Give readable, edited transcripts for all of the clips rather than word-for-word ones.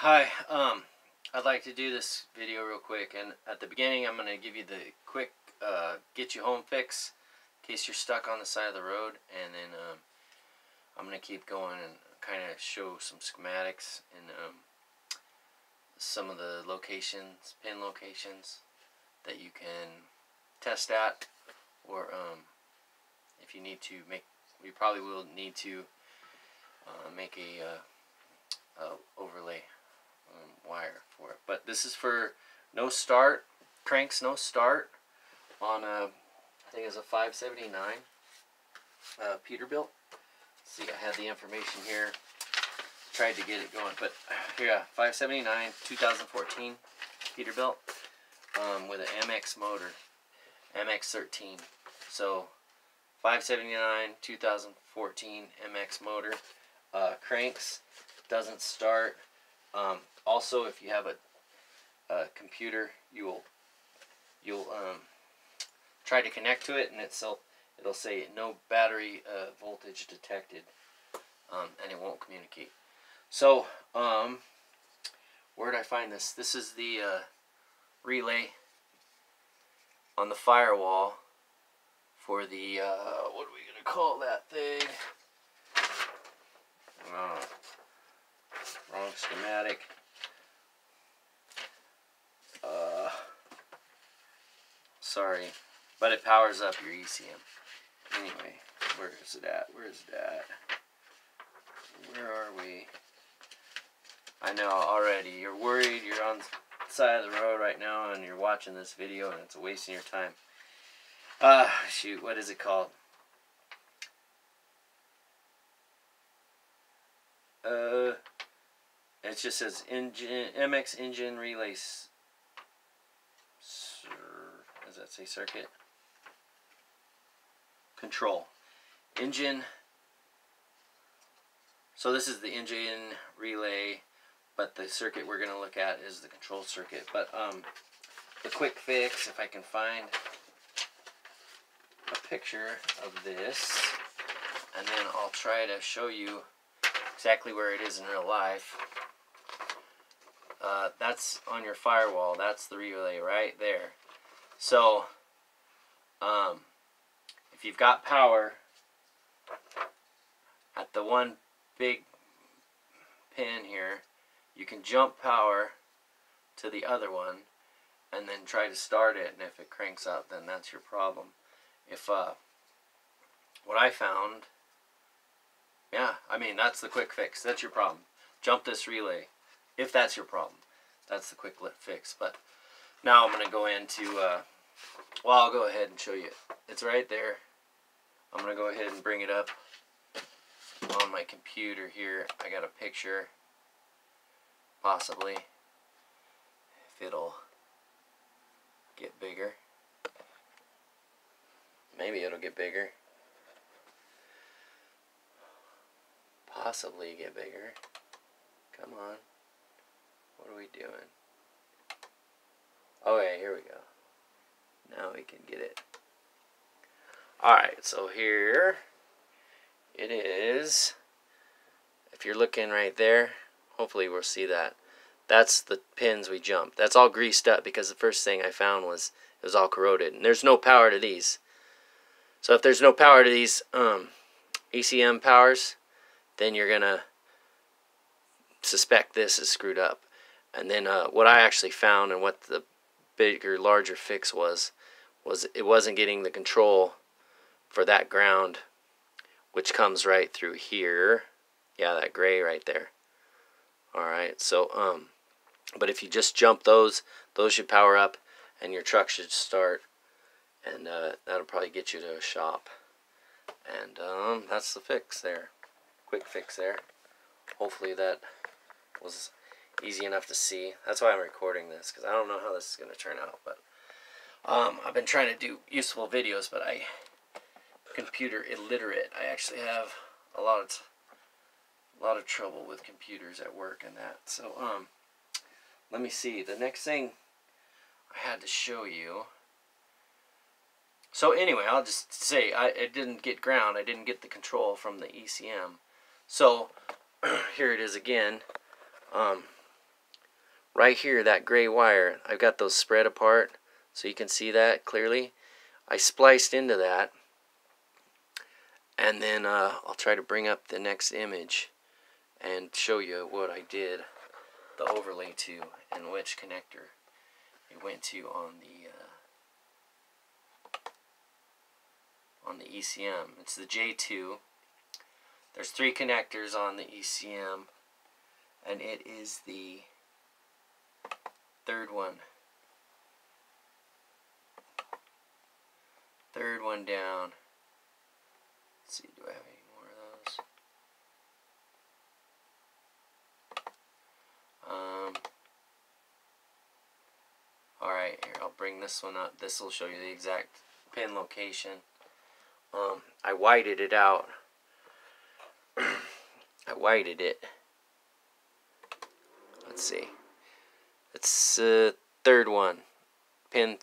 Hi, I'd like to do this video real quick, and at the beginning I'm going to give you the quick get you home fix in case you're stuck on the side of the road, and then I'm going to keep going and kind of show some schematics and some of the locations, pin locations that you can test at, or if you need to make, we probably will need to make a overlay wire for it. But this is for no start, cranks no start on a, I think it's a 579 Peterbilt. See, I had the information here, tried to get it going, but here, 579 2014 Peterbilt with an MX motor, mx13. So 579 2014 MX motor, cranks, doesn't start. Also, if you have a computer, you'll try to connect to it, and it'll say no battery voltage detected, and it won't communicate. So where did I find this? This is the relay on the firewall for the what are we gonna call that thing? Wrong schematic. Sorry, but it powers up your ECM. Anyway, where is it at? Where is it at? Where are we? I know already. You're worried. You're on the side of the road right now, and you're watching this video, and it's wasting your time. Shoot, what is it called? It just says engine, MX engine relay. Does that say circuit? Control. Engine. So this is the engine relay, but the circuit we're going to look at is the control circuit. But the quick fix, if I can find a picture of this, and then I'll try to show you exactly where it is in real life. That's on your firewall. That's the relay right there. So if you've got power at the one big pin here, you can jump power to the other one and then try to start it, and if it cranks up, then that's your problem. If what I found, yeah, I mean, that's the quick fix. That's your problem. Jump this relay. If that's your problem, that's the quick fix. But now I'm going to go into, well, I'll go ahead and show you. It's right there. I'm going to go ahead and bring it up on my computer here. I got a picture, possibly, if it'll get bigger. Maybe it'll get bigger. Possibly get bigger. Come on. What are we doing? Okay, here we go. Now we can get it. Alright, so here it is. If you're looking right there, hopefully we'll see that. That's the pins we jumped. That's all greased up because the first thing I found was it was all corroded. And there's no power to these. So if there's no power to these ECM powers, then you're going to suspect this is screwed up. And then what I actually found, and what the bigger, larger fix was it wasn't getting the control for that ground, which comes right through here. Yeah, that gray right there. Alright, so, but if you just jump those should power up, and your truck should start, and that'll probably get you to a shop. And that's the fix there. Quick fix there. Hopefully that was easy enough to see. That's why I'm recording this, because I don't know how this is going to turn out. But I've been trying to do useful videos, but I'm computer illiterate. I actually have a lot of trouble with computers at work and that. So let me see. The next thing I had to show you. So anyway, I'll just say I didn't get ground. I didn't get the control from the ECM. So here it is again. right here, that gray wire, I've got those spread apart so you can see that clearly. I spliced into that, and then I'll try to bring up the next image and show you what I did the overlay to and which connector it went to on the ECM. It's the J2. There's 3 connectors on the ECM, and it is the third one down. Let's see, do I have any more of those? Alright, here, I'll bring this one up. This will show you the exact pin location. I whited it out. I whited it. Let's see. It's third one. Pin,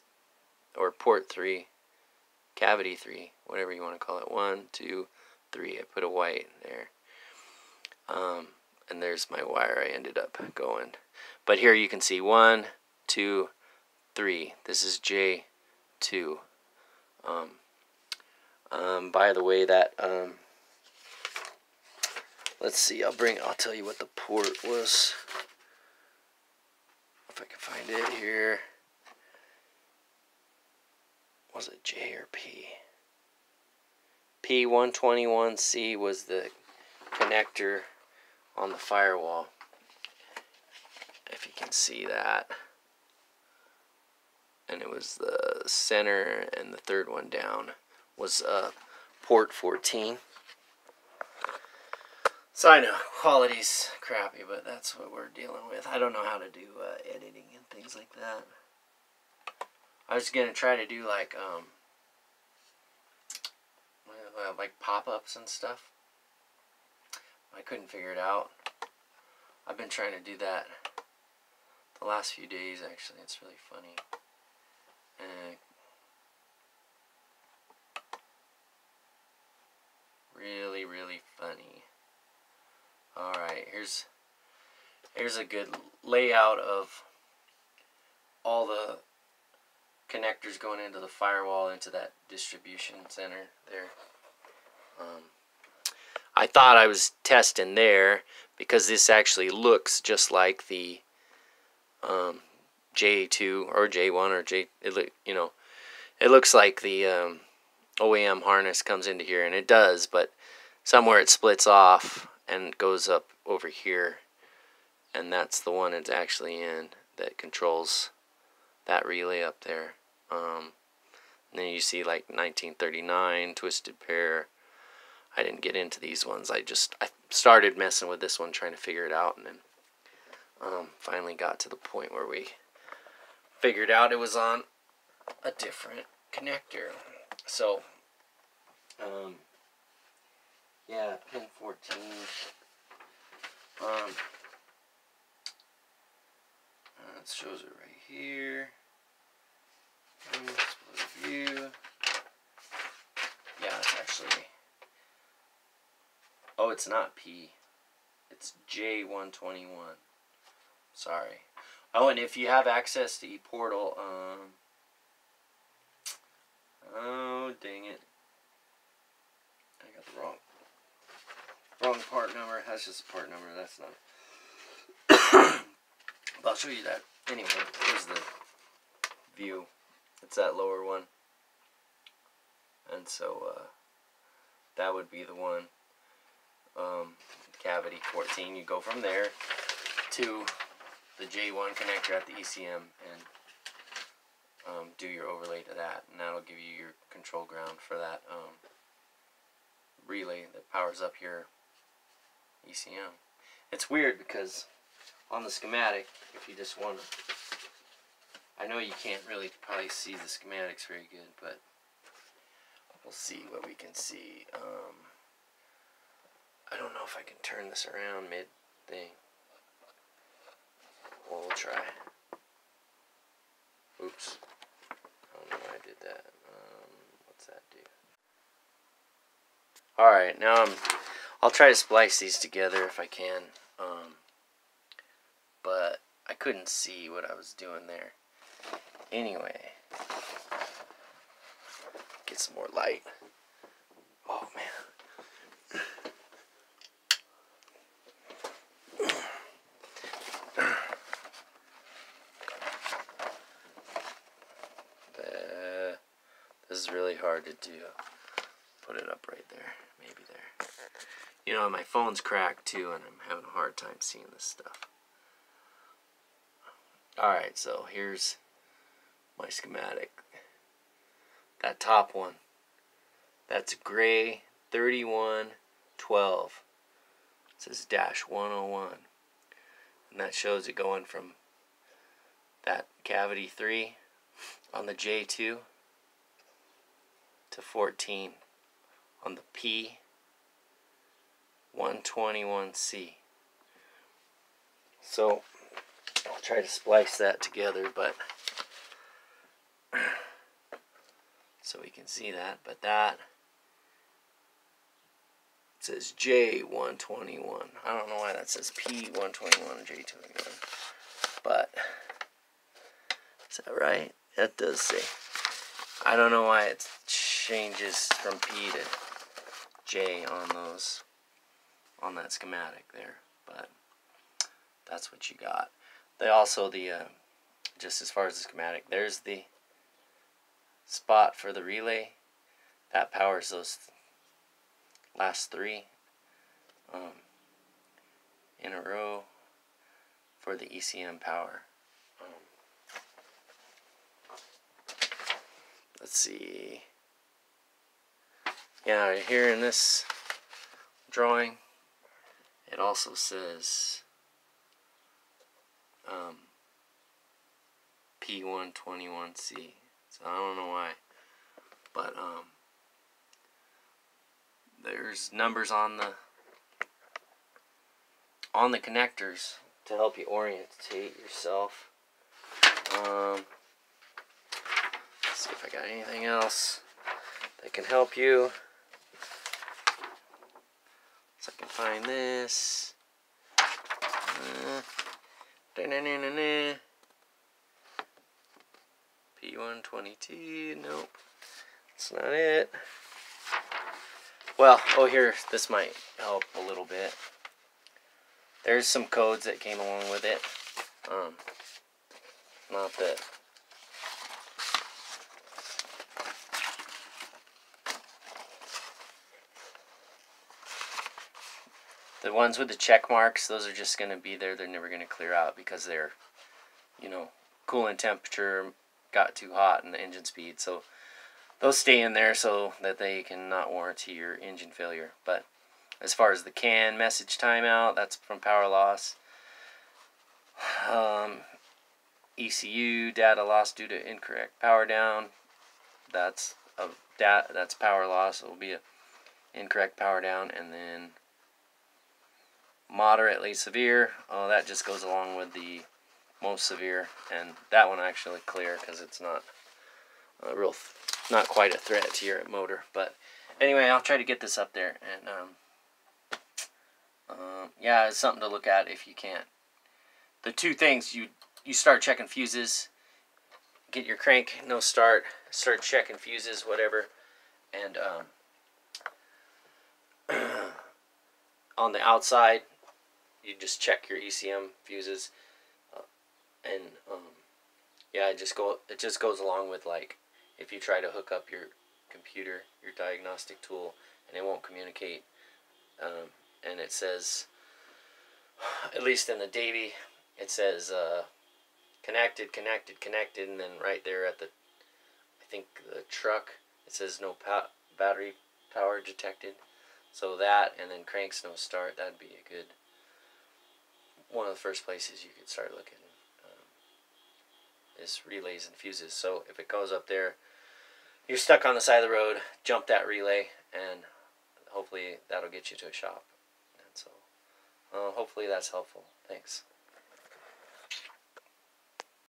or port 3. Cavity 3. Whatever you want to call it. 1, 2, 3. I put a white there. And there's my wire I ended up going. But here you can see 1, 2, 3. This is J2. By the way, that let's see. I'll tell you what the port was. If I can find it here. Was it J or P? P121C was the connector on the firewall. If you can see that. And it was the center, and the third one down was port 14. So I know quality's crappy, but that's what we're dealing with. I don't know how to do editing and things like that. I was gonna try to do like pop-ups and stuff. I couldn't figure it out. I've been trying to do that the last few days. Actually, it's really funny. Really, really funny. Alright, here's a good layout of all the connectors going into the firewall, into that distribution center there. I thought I was testing there because this actually looks just like the J2 or J1 or J. It looks like the OEM harness comes into here, and it does, but somewhere it splits off and goes up over here, and that's the one it's actually in that controls that relay up there. And then you see like 1939 twisted pair. I didn't get into these ones. I started messing with this one, trying to figure it out, and then finally got to the point where we figured out it was on a different connector. So yeah, pin 14. It shows it right here. Split view. Yeah, it's actually. Oh, it's not P. It's J121. Sorry. Oh, and if you have access to ePortal, oh, dang it. I got the wrong part number. That's just a part number. That's not. But I'll show you that. Anyway, here's the view. It's that lower one. And so, that would be the one. Cavity 14. You go from there to the J1 connector at the ECM and do your overlay to that, and that'll give you your control ground for that relay that powers up your ECM. It's weird because on the schematic, if you just want to, I know you can't really probably see the schematics very good, but we'll see what we can see. I don't know if I can turn this around mid-thing. Well, we'll try. Oops. I don't know why I did that. What's that do? Alright, now I'll try to splice these together if I can. But I couldn't see what I was doing there. Anyway, get some more light. Oh man. This is really hard to do. Put it up right there. Maybe there. You know, my phone's cracked too, and I'm having a hard time seeing this stuff. Alright, so here's my schematic. That top one, that's gray 3112. It says dash 101. And that shows it going from that cavity 3 on the J2 to 14 on the P121C. So I'll try to splice that together, but so we can see that. But that, it says J121. I don't know why that says P121 and J221, but is that right? That does say. I don't know why it changes from P to J on those, on that schematic there, but that's what you got. They also, just as far as the schematic, there's the spot for the relay that powers those last 3 in a row for the ECM power. Let's see. Yeah, here in this drawing, it also says P121C. So I don't know why, but there's numbers on the connectors to help you orientate yourself. Let's see if I got anything else that can help you. So I can find this. P122, nope, that's not it. Well, oh here, this might help a little bit. There's some codes that came along with it. Not that the ones with the check marks, those are just going to be there. They're never going to clear out because they're, you know, coolant temperature got too hot and the engine speed. So those stay in there so that they can not warranty your engine failure. But as far as the CAN message timeout, that's from power loss. ECU data loss due to incorrect power down. That's power loss. It will be a incorrect power down. And then moderately severe, that just goes along with the most severe, and that one actually clear because it's not not quite a threat to your motor. But anyway, I'll try to get this up there, and yeah, it's something to look at if you can't. The two things, you start checking fuses, get your crank no start, start checking fuses, whatever, and on the outside, you just check your ECM fuses, and yeah, it just goes along with, like, if you try to hook up your computer, your diagnostic tool, and it won't communicate, and it says, at least in the Davy, it says connected, and then right there at the, I think the truck, it says no battery power detected. So that, and then cranks no start, that'd be a good, one of the first places you could start looking, is relays and fuses. So if it goes up there, you're stuck on the side of the road, jump that relay, and hopefully that'll get you to a shop. And so hopefully that's helpful. Thanks.